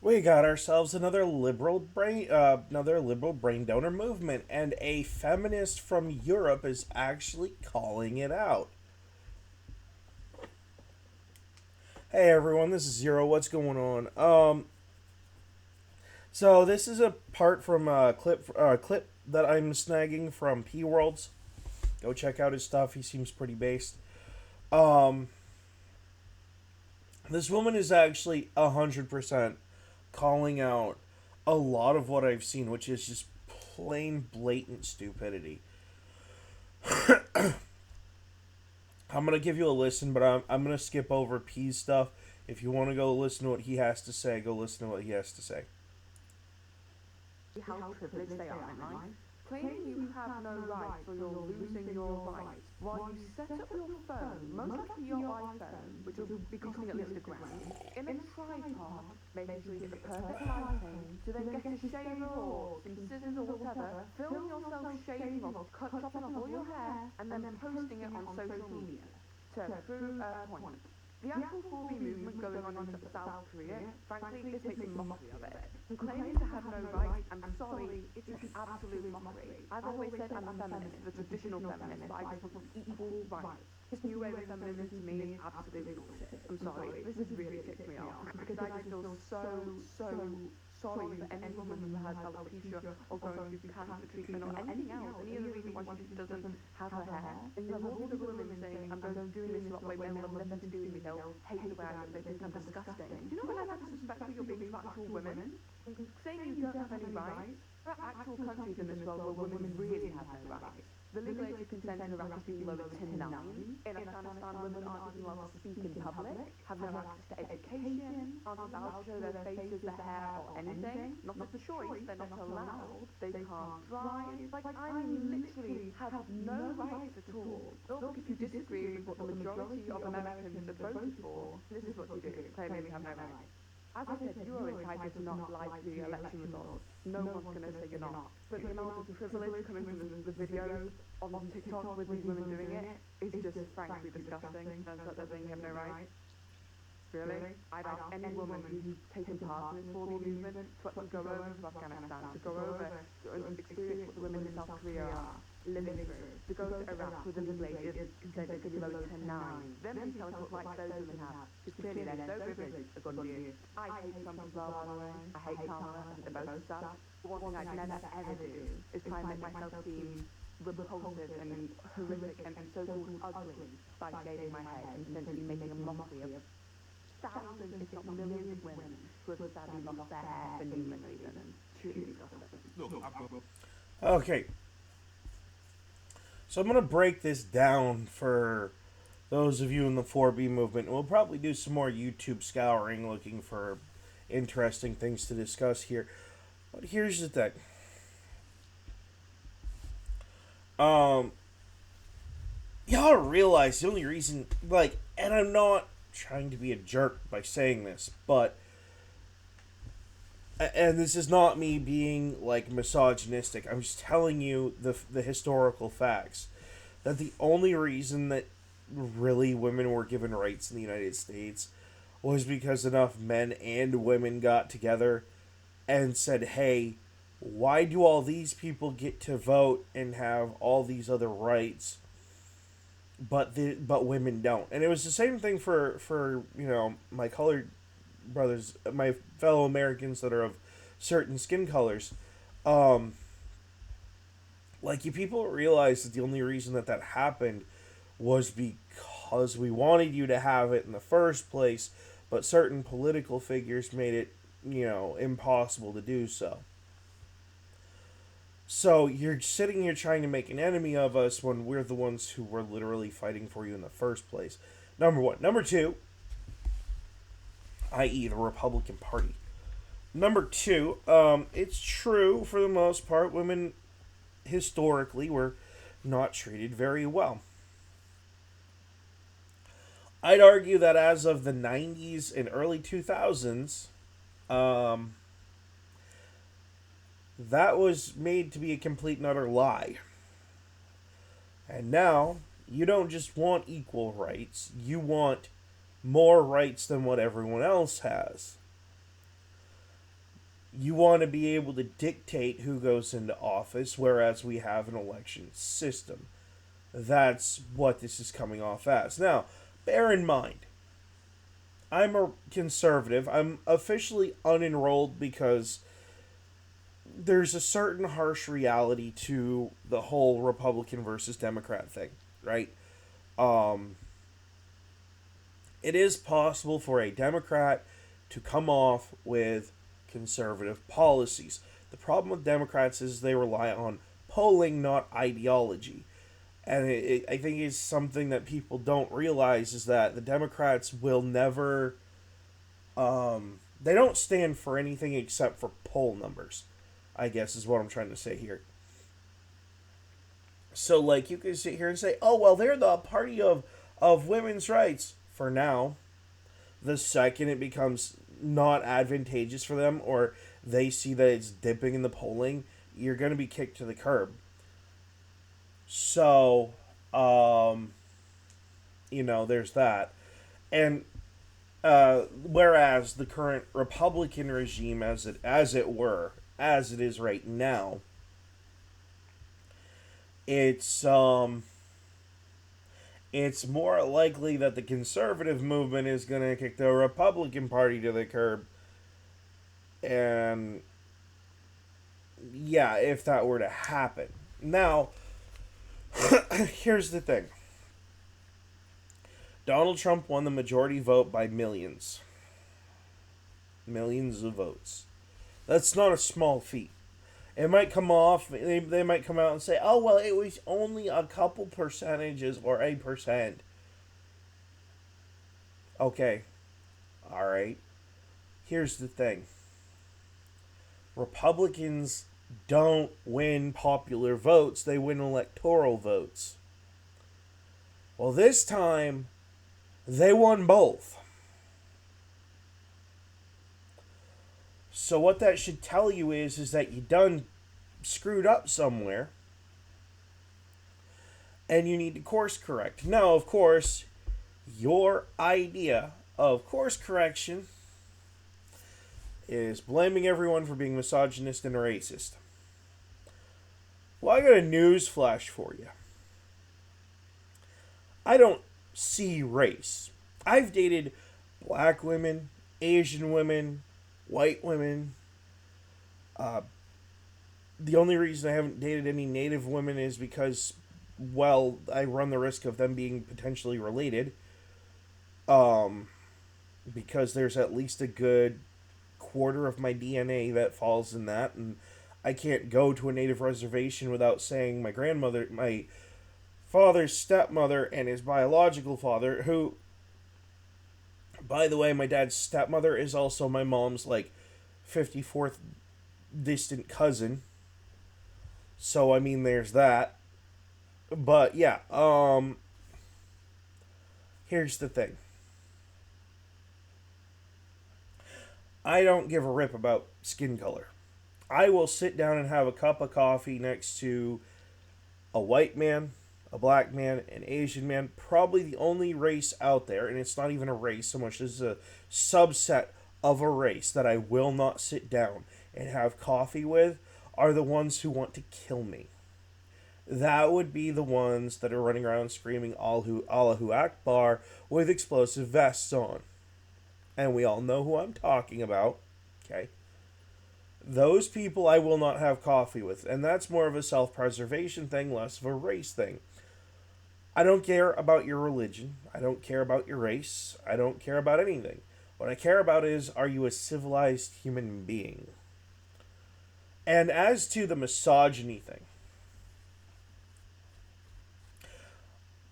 We got ourselves another liberal brain donor movement, and a feminist from Europe is actually calling it out. Hey everyone, this is Zero. What's going on? So this is a part from a clip that I'm snagging from P Worlds. Go check out his stuff. He seems pretty based. Um, this woman is actually 100% calling out a lot of what I've seen, which is just plain blatant stupidity. I'm gonna give you a listen, but I'm gonna skip over P's stuff. If you want to go listen to what he has to say, go listen to what he has to say. How privileged they are in life, claiming you have no rights or you're losing your rights while you set up your phone, most likely your iPhone, which will be costing at least a grand, in a tripod, making sure you get the perfect lighting, to then get a shaver or some scissors or whatever, film yourself shaving or chopping off all your hair, and then posting it on social media to prove a point. The actual 4B movement going on in South Korea, frankly, this makes a mockery of it. And claiming to have no rights, I'm sorry, it's an absolute mockery. I've always said I'm a feminist, the traditional feminist, but I just want equal rights. This new way of feminism to me is absolute bullshit. I'm sorry, this has really ticked me off, because I just feel so sorry for any woman who has alopecia or going through cancer treatment or anything else, any other reason why she just doesn't have her hair. And you have all these other women saying, I'm going doing this a lot way, men will have nothing to do with me, they'll hate the way I look, they think I'm disgusting. Do you not realise how disrespectful you're being to actual women? Saying you don't have any rights, there are actual countries in this world where women really have no rights. The legal age of consent in Iraq is people over 10 9. In Afghanistan, women aren't even allowed to speak in public, have no access to education, aren't allowed to show their faces, their hair, or anything. Not as a choice, they're not allowed. They can't drive. Like, I mean, literally have no rights at all. Look, if you disagree with what the majority of Americans have voted for, this is what you do, claiming you have no rights. As I said, you are entitled to not like the election results. No one's going to say you're not. But the amount of privilege coming from the videos on TikTok with these women doing it is just frankly disgusting. And that they're saying you have no rights. Really? I'd ask any woman who's taken part in this 4B movement to actually go over to Afghanistan, to go over and experience what the women in South Korea are living through, to go to Iraq with the legal age of consent of people over 10 9. Then please tell us what rights those women have, because clearly they're so privileged, according to you. I hate Trump as well, by the way. I hate Kamala, I think they're both sad. But one thing I'd never ever do is try and make myself seem repulsive and horrific and so-called ugly by shaving my head and essentially making a mockery of thousands, if not millions of women who have sadly lost their hair for numerous reasons. Truly disgusting. Okay, so I'm gonna break this down for those of you in the 4B movement. We'll probably do some more YouTube scouring looking for interesting things to discuss here. But here's the thing. Um, y'all realize the only reason, like, and I'm not trying to be a jerk by saying this, but, and this is not me being, like, misogynistic. I'm just telling you the historical facts. That the only reason that really women were given rights in the United States was because enough men and women got together and said, hey, why do all these people get to vote and have all these other rights but women don't? And it was the same thing for my colored brothers, my fellow Americans that are of certain skin colors. um like, you people realize that the only reason that happened was because we wanted you to have it in the first place, but certain political figures made it, impossible to do so. So you're sitting here trying to make an enemy of us when we're the ones who were literally fighting for you in the first place. Number one. Number two, i.e., the Republican Party. Number two, it's true for the most part, women historically were not treated very well. I'd argue that as of the 90s and early 2000s, um, that was made to be a complete and utter lie. And now, you don't just want equal rights, you want more rights than what everyone else has. You want to be able to dictate who goes into office, whereas we have an election system. That's what this is coming off as. Now, bear in mind, I'm a conservative. I'm officially unenrolled because there's a certain harsh reality to the whole Republican versus Democrat thing, right? Um, it is possible for a Democrat to come off with conservative policies. The problem with Democrats is they rely on polling, not ideology. And I think it's something that people don't realize is that the Democrats will never, they don't stand for anything except for poll numbers, I guess is what I'm trying to say here. So, like, you can sit here and say, oh, well, they're the party of women's rights for now. The second it becomes not advantageous for them or they see that it's dipping in the polling, you're going to be kicked to the curb. So, um, there's that. And whereas the current Republican regime, as it is right now, it's it's more likely that the conservative movement is going to kick the Republican Party to the curb. And yeah, if that were to happen. Now, here's the thing. Donald Trump won the majority vote by millions. Millions of votes. That's not a small feat. It might come off, they might come out and say, oh, well, it was only a couple percentages or a percent. Okay. Alright. Here's the thing. Republicans don't win popular votes, they win electoral votes. Well, this time, they won both. So what that should tell you is that you done screwed up somewhere and you need to course correct. Now, of course, your idea of course correction is blaming everyone for being misogynist and racist. Well, I got a news flash for you. I don't see race. I've dated black women, Asian women, white women. The only reason I haven't dated any native women is because, well, I run the risk of them being potentially related. Because there's at least a good quarter of my DNA that falls in that, and I can't go to a native reservation without saying my father's stepmother, and his biological father, who, by the way, my dad's stepmother is also my mom's, 54th distant cousin. So, I mean, there's that. But, yeah, here's the thing. I don't give a rip about skin color. I will sit down and have a cup of coffee next to a white man, a black man, an Asian man, probably the only race out there, and it's not even a race so much as a subset of a race that I will not sit down and have coffee with, are the ones who want to kill me. That would be the ones that are running around screaming Allahu Akbar with explosive vests on. And we all know who I'm talking about. Okay. Those people I will not have coffee with. And that's more of a self-preservation thing, less of a race thing. I don't care about your religion. I don't care about your race. I don't care about anything. What I care about is, are you a civilized human being? And as to the misogyny thing,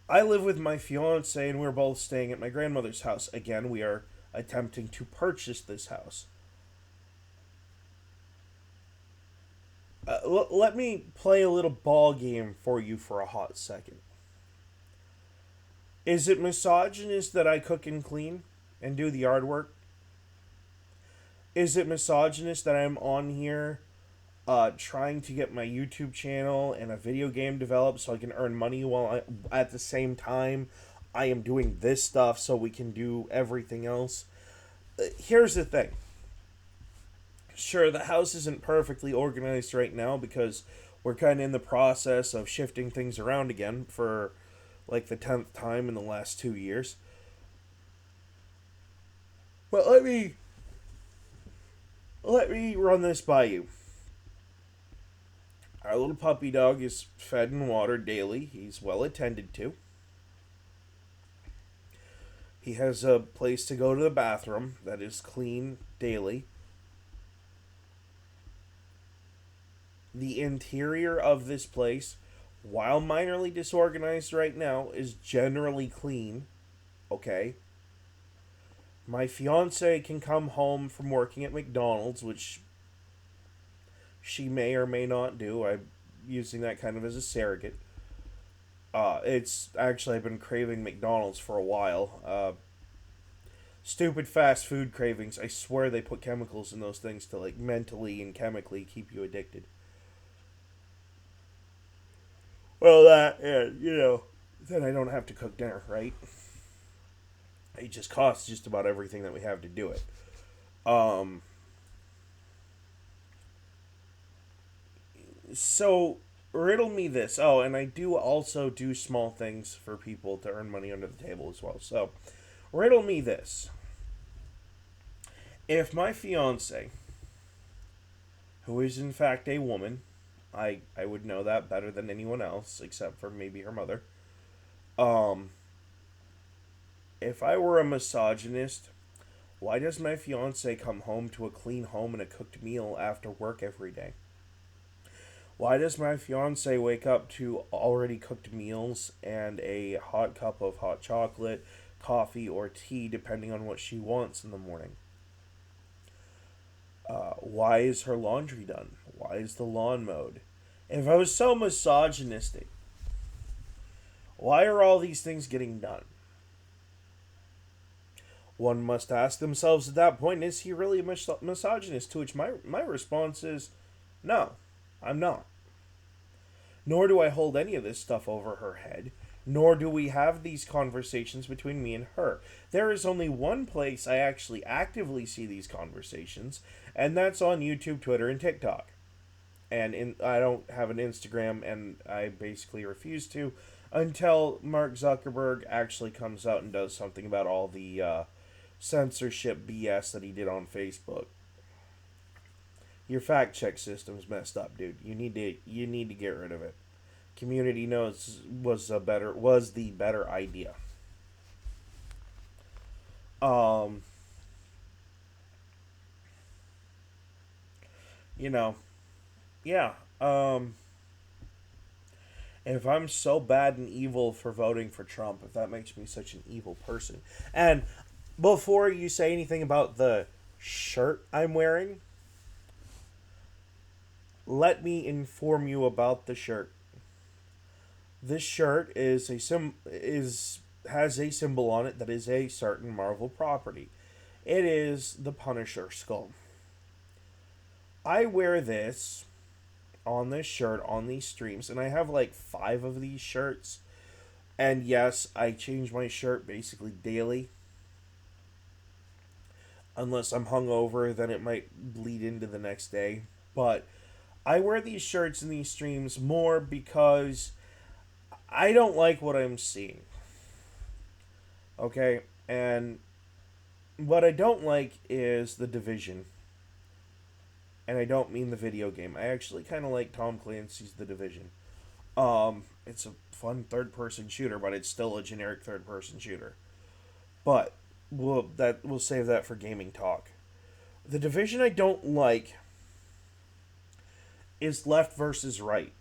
I live with my fiance and we're both staying at my grandmother's house. Again, we are attempting to purchase this house. Let me play a little ball game for you for a hot second. Is it misogynist that I cook and clean and do the yard work? Is it misogynist that I'm on here trying to get my YouTube channel and a video game developed so I can earn money while at the same time I am doing this stuff so we can do everything else? Here's the thing. Sure, the house isn't perfectly organized right now because we're kind of in the process of shifting things around again for like the 10th time in the last 2 years. But let me run this by you. Our little puppy dog is fed and watered daily. He's well attended to. He has a place to go to the bathroom that is clean daily. The interior of this place, while minorly disorganized right now, is generally clean. Okay? My fiance can come home from working at McDonald's, which she may or may not do. I'm using that kind of as a surrogate. It's actually, I've been craving McDonald's for a while. Stupid fast food cravings. I swear they put chemicals in those things to like mentally and chemically keep you addicted. Well, that, and then I don't have to cook dinner, right? It just costs just about everything that we have to do it. Um, so riddle me this. Oh, and I do also do small things for people to earn money under the table as well. So riddle me this. If my fiance, who is in fact a woman, I would know that better than anyone else, except for maybe her mother. Um, if I were a misogynist, why does my fiance come home to a clean home and a cooked meal after work every day? Why does my fiance wake up to already cooked meals and a hot cup of hot chocolate, coffee, or tea, depending on what she wants in the morning? Why is her laundry done? Why is the lawn mowed? If I was so misogynistic, why are all these things getting done? One must ask themselves at that point, is he really a misogynist? To which my response is, no, I'm not. Nor do I hold any of this stuff over her head, nor do we have these conversations between me and her. There is only one place I actually actively see these conversations, and that's on YouTube, Twitter, and TikTok. I don't have an Instagram, and I basically refuse to until Mark Zuckerberg actually comes out and does something about all the censorship BS that he did on Facebook. Your fact check system's messed up, dude. You need to get rid of it. Community notes was the better idea. Um, you know, yeah. If I'm so bad and evil for voting for Trump, if that makes me such an evil person, and before you say anything about the shirt I'm wearing, let me inform you about the shirt. This shirt is has a symbol on it that is a certain Marvel property. It is the Punisher skull. I wear this on this shirt on these streams, and I have like 5 of these shirts. And yes, I change my shirt basically daily. Unless I'm hungover, then it might bleed into the next day. But I wear these shirts in these streams more because I don't like what I'm seeing. Okay? And what I don't like is the division. And I don't mean the video game. I actually kind of like Tom Clancy's The Division. It's a fun third-person shooter, but it's still a generic third-person shooter. But we'll save that for gaming talk. The division I don't like is left versus right.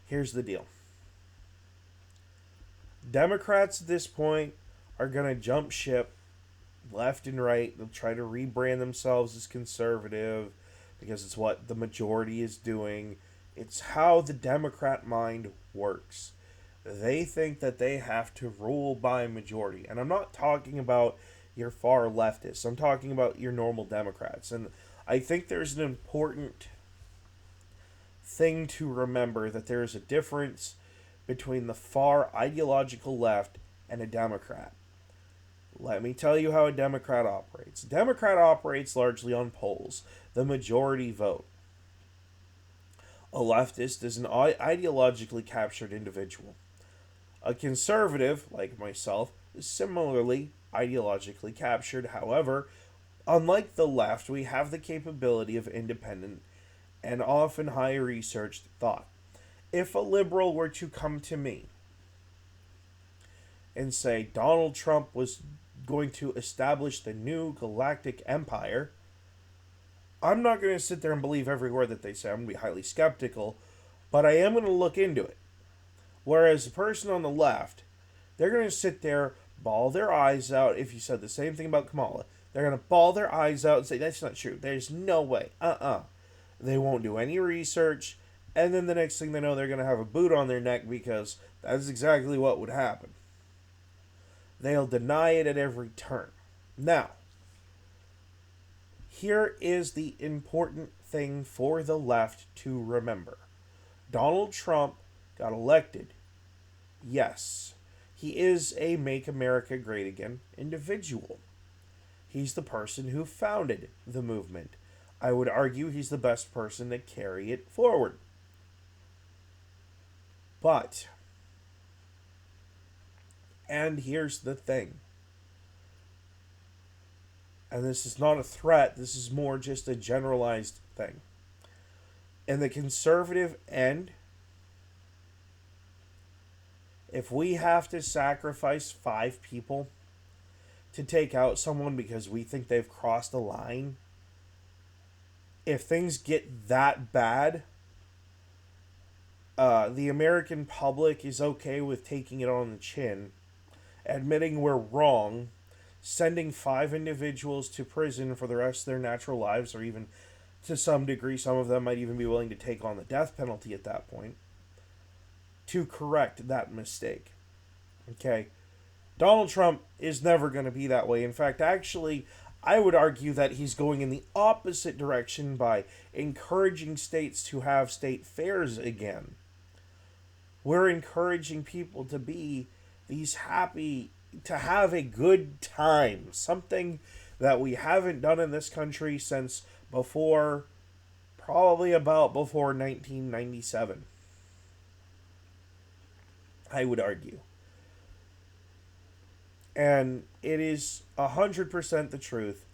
Here's the deal. Democrats at this point are going to jump ship left and right. They'll try to rebrand themselves as conservative because it's what the majority is doing. It's how the Democrat mind works. They think that they have to rule by majority. And I'm not talking about your far leftists. I'm talking about your normal Democrats. And I think there's an important thing to remember, that there is a difference between the far ideological left and a Democrat. Let me tell you how a Democrat operates. A Democrat operates largely on polls, the majority vote. A leftist is an ideologically captured individual. A conservative, like myself, is similarly ideologically captured. However, unlike the left, we have the capability of independent and often high researched thought. If a liberal were to come to me and say Donald Trump was going to establish the new galactic empire, I'm not going to sit there and believe every word that they say. I'm going to be highly skeptical, but I am going to look into it. Whereas the person on the left, they're going to sit there, bawl their eyes out. If you said the same thing about Kamala, they're going to bawl their eyes out and say, that's not true. There's no way. They won't do any research. And then the next thing they know, they're going to have a boot on their neck because that's exactly what would happen. They'll deny it at every turn. Now, here is the important thing for the left to remember. Donald Trump got elected. Yes, he is a Make America Great Again individual. He's the person who founded the movement. I would argue he's the best person to carry it forward. But, and here's the thing, and this is not a threat, this is more just a generalized thing. In the conservative end, if we have to sacrifice 5 people to take out someone because we think they've crossed a line, if things get that bad, the American public is okay with taking it on the chin, admitting we're wrong, sending 5 individuals to prison for the rest of their natural lives, or even to some degree, some of them might even be willing to take on the death penalty at that point, to correct that mistake. Okay? Donald Trump is never going to be that way. In fact, actually, I would argue that he's going in the opposite direction by encouraging states to have state fairs again. We're encouraging people to be these happy, to have a good time. Something that we haven't done in this country since before, probably about before 1997. I would argue. And it is 100% the truth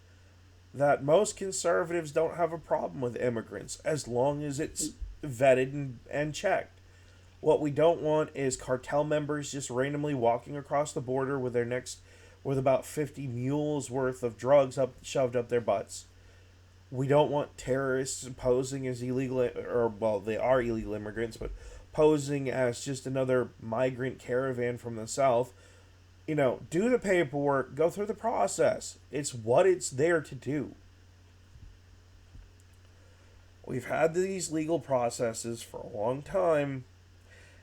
that most conservatives don't have a problem with immigrants as long as it's vetted and checked. What we don't want is cartel members just randomly walking across the border with about 50 mules worth of drugs shoved up their butts. We don't want terrorists posing as illegal, or well, they are illegal immigrants, but posing as just another migrant caravan from the south. Do the paperwork, go through the process. It's what it's there to do. We've had these legal processes for a long time,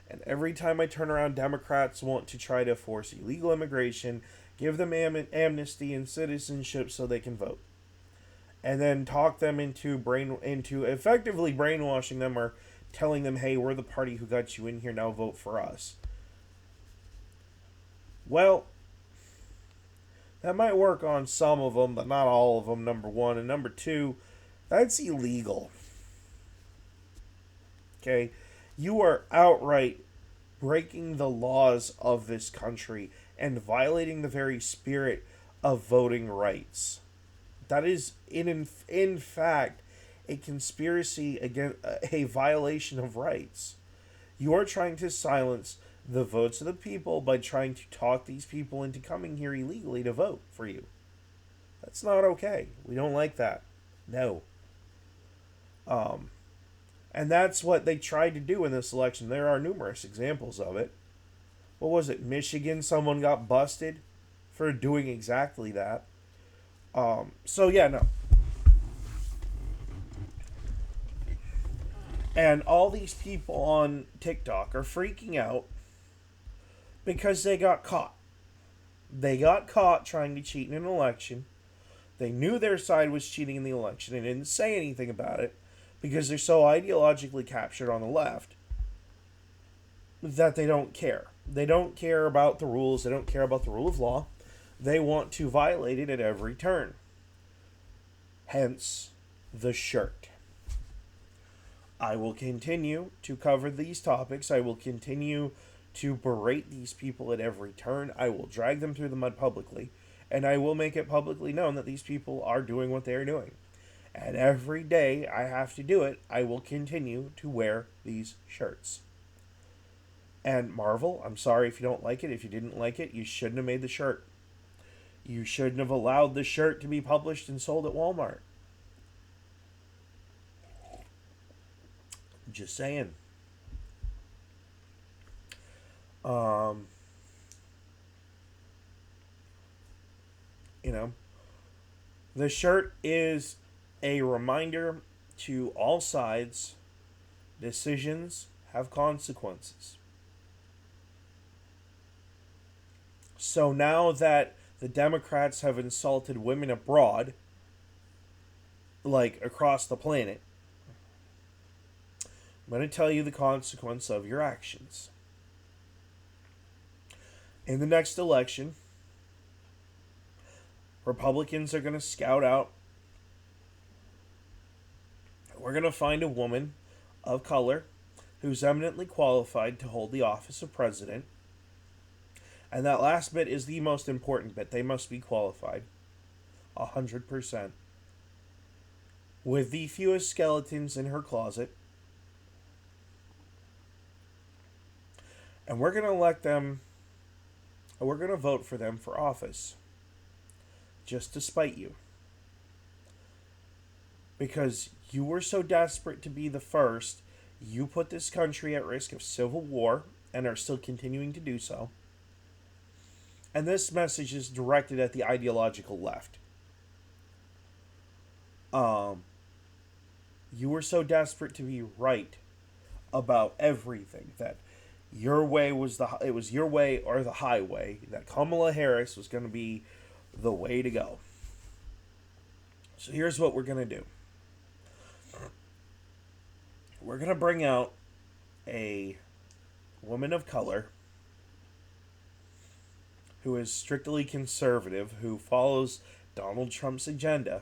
and every time I turn around, Democrats want to try to force illegal immigration, give them amnesty and citizenship so they can vote, and then talk them into effectively brainwashing them or telling them, hey, we're the party who got you in here, now vote for us. Well, that might work on some of them, but not all of them, number one. And number two, that's illegal. Okay? You are outright breaking the laws of this country and violating the very spirit of voting rights. That is, in fact, a conspiracy against a violation of rights. You are trying to silence the votes of the people by trying to talk these people into coming here illegally to vote for you. That's not okay. We don't like that. No. And that's what they tried to do in this election. There are numerous examples of it. What was it? Michigan, someone got busted for doing exactly that. So yeah, no. And all these people on TikTok are freaking out because they got caught. They got caught trying to cheat in an election. They knew their side was cheating in the election and didn't say anything about it because they're so ideologically captured on the left that they don't care. They don't care about the rules. They don't care about the rule of law. They want to violate it at every turn. Hence, the shirt. I will continue to cover these topics. I will continue to berate these people at every turn. I will drag them through the mud publicly. And I will make it publicly known that these people are doing what they are doing. And every day I have to do it, I will continue to wear these shirts. And Marvel, I'm sorry if you don't like it. If you didn't like it, you shouldn't have made the shirt. You shouldn't have allowed the shirt to be published and sold at Walmart. Just saying. Um, you know, the shirt is a reminder to all sides decisions have consequences. So now that the Democrats have insulted women abroad, like across the planet, I'm going to tell you the consequence of your actions. In the next election, Republicans are going to scout out. We're going to find a woman of color who's eminently qualified to hold the office of president. And that last bit is the most important bit. They must be qualified. 100%. With the fewest skeletons in her closet. And we're going to elect them. We're going to vote for them for office. Just to spite you. Because you were so desperate to be the first, you put this country at risk of civil war and are still continuing to do so. And this message is directed at the ideological left. You were so desperate to be right about everything that your way was it was your way or the highway, that Kamala Harris was going to be the way to go. So here's what we're going to do. We're going to bring out a woman of color who is strictly conservative, who follows Donald Trump's agenda.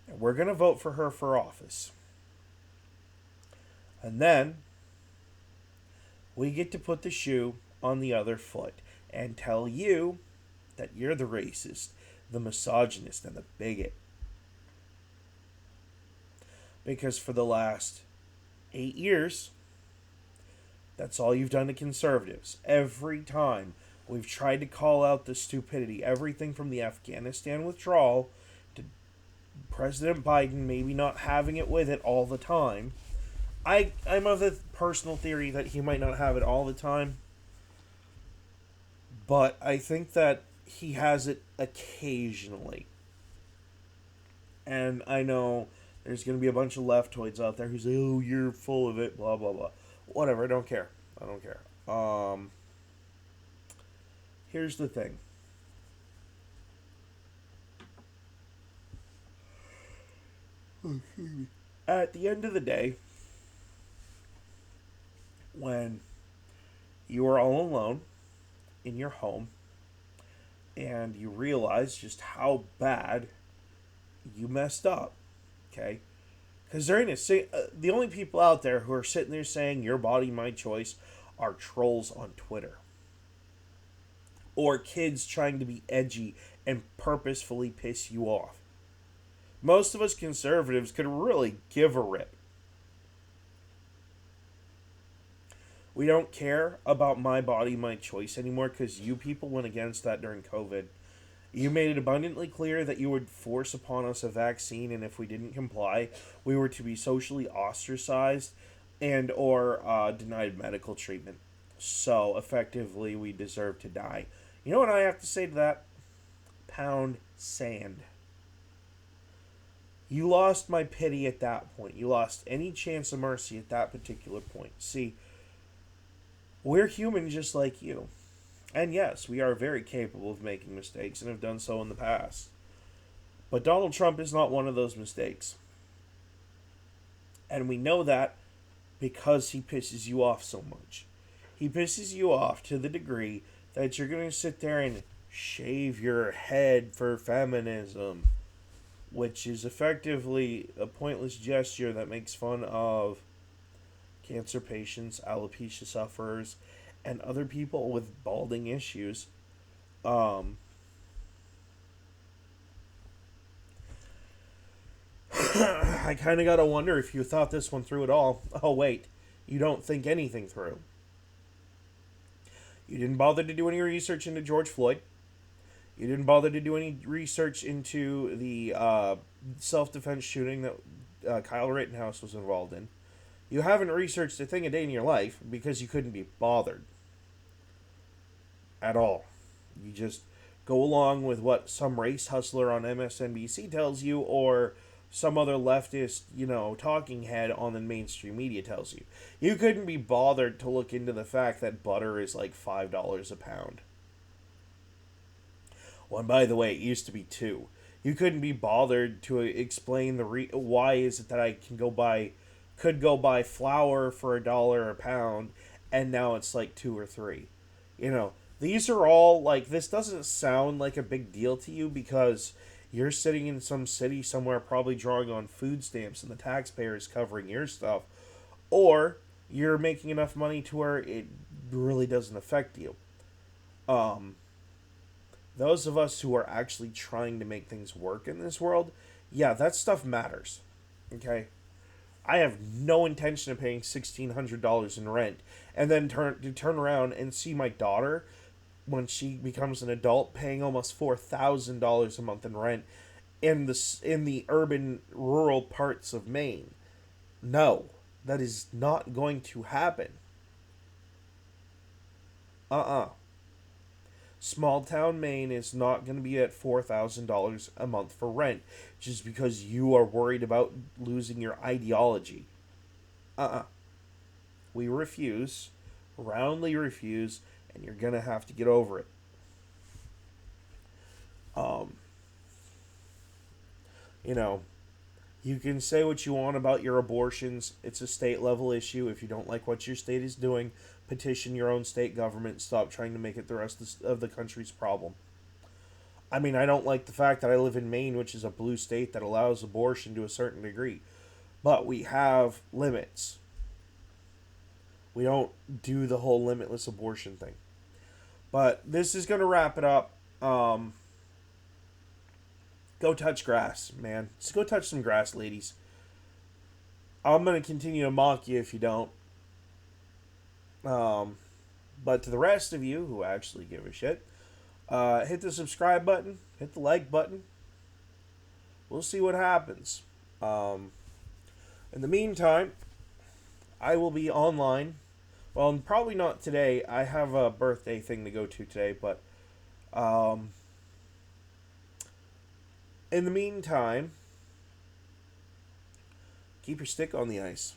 And we're going to vote for her for office. And then we get to put the shoe on the other foot and tell you that you're the racist, the misogynist, and the bigot. Because for the last 8 years, that's all you've done to conservatives. Every time we've tried to call out the stupidity, everything from the Afghanistan withdrawal to President Biden maybe not having it with it all the time. I'm of the personal theory that he might not have it all the time. But I think that he has it occasionally. And I know there's going to be a bunch of leftoids out there who say, oh, you're full of it, blah, blah, blah. Whatever, I don't care. I don't care. Here's the thing. At the end of the day, when you are all alone in your home and you realize just how bad you messed up, okay? Because the only people out there who are sitting there saying your body, my choice are trolls on Twitter. Or kids trying to be edgy and purposefully piss you off. Most of us conservatives could really give a rip. We don't care about my body, my choice anymore because you people went against that during COVID. You made it abundantly clear that you would force upon us a vaccine, and if we didn't comply, we were to be socially ostracized and or denied medical treatment. So, effectively, we deserve to die. You know what I have to say to that? Pound sand. You lost my pity at that point. You lost any chance of mercy at that particular point. See, we're human just like you. And yes, we are very capable of making mistakes and have done so in the past. But Donald Trump is not one of those mistakes. And we know that because he pisses you off so much. He pisses you off to the degree that you're going to sit there and shave your head for feminism, which is effectively a pointless gesture that makes fun of cancer patients, alopecia sufferers, and other people with balding issues. Um, I kind of gotta wonder if you thought this one through at all. Oh, wait, you don't think anything through. You didn't bother to do any research into George Floyd. You didn't bother to do any research into the self defense shooting that Kyle Rittenhouse was involved in. You haven't researched a thing a day in your life because you couldn't be bothered at all. You just go along with what some race hustler on MSNBC tells you, or some other leftist, talking head on the mainstream media tells you. You couldn't be bothered to look into the fact that butter is like $5 a pound. Well, and by the way, it used to be two. You couldn't be bothered to explain why is it that I could go buy flour for $1 a pound, and now it's like two or three. You know, these are all like, this doesn't sound like a big deal to you because you're sitting in some city somewhere, probably drawing on food stamps, and the taxpayer is covering your stuff, or you're making enough money to where it really doesn't affect you. Um, those of us who are actually trying to make things work in this world, yeah, that stuff matters. Okay? I have no intention of paying $1,600 in rent and then turn around and see my daughter when she becomes an adult paying almost $4,000 a month in rent in the urban rural parts of Maine. No, that is not going to happen. Uh-uh. Small town Maine is not going to be at $4,000 a month for rent just because you are worried about losing your ideology. Uh-uh. We refuse, roundly refuse, and you're going to have to get over it. Um, you know, you can say what you want about your abortions. It's a state level issue. If you don't like what your state is doing, petition your own state government. Stop trying to make it the rest of the country's problem. I mean, I don't like the fact that I live in Maine, which is a blue state that allows abortion to a certain degree. But we have limits. We don't do the whole limitless abortion thing. But this is going to wrap it up. Go touch grass, man. Just go touch some grass, ladies. I'm going to continue to mock you if you don't. Um, but to the rest of you who actually give a shit, hit the subscribe button, hit the like button. We'll see what happens. In the meantime, I will be online. Well, probably not today. I have a birthday thing to go to today, but in the meantime, keep your stick on the ice.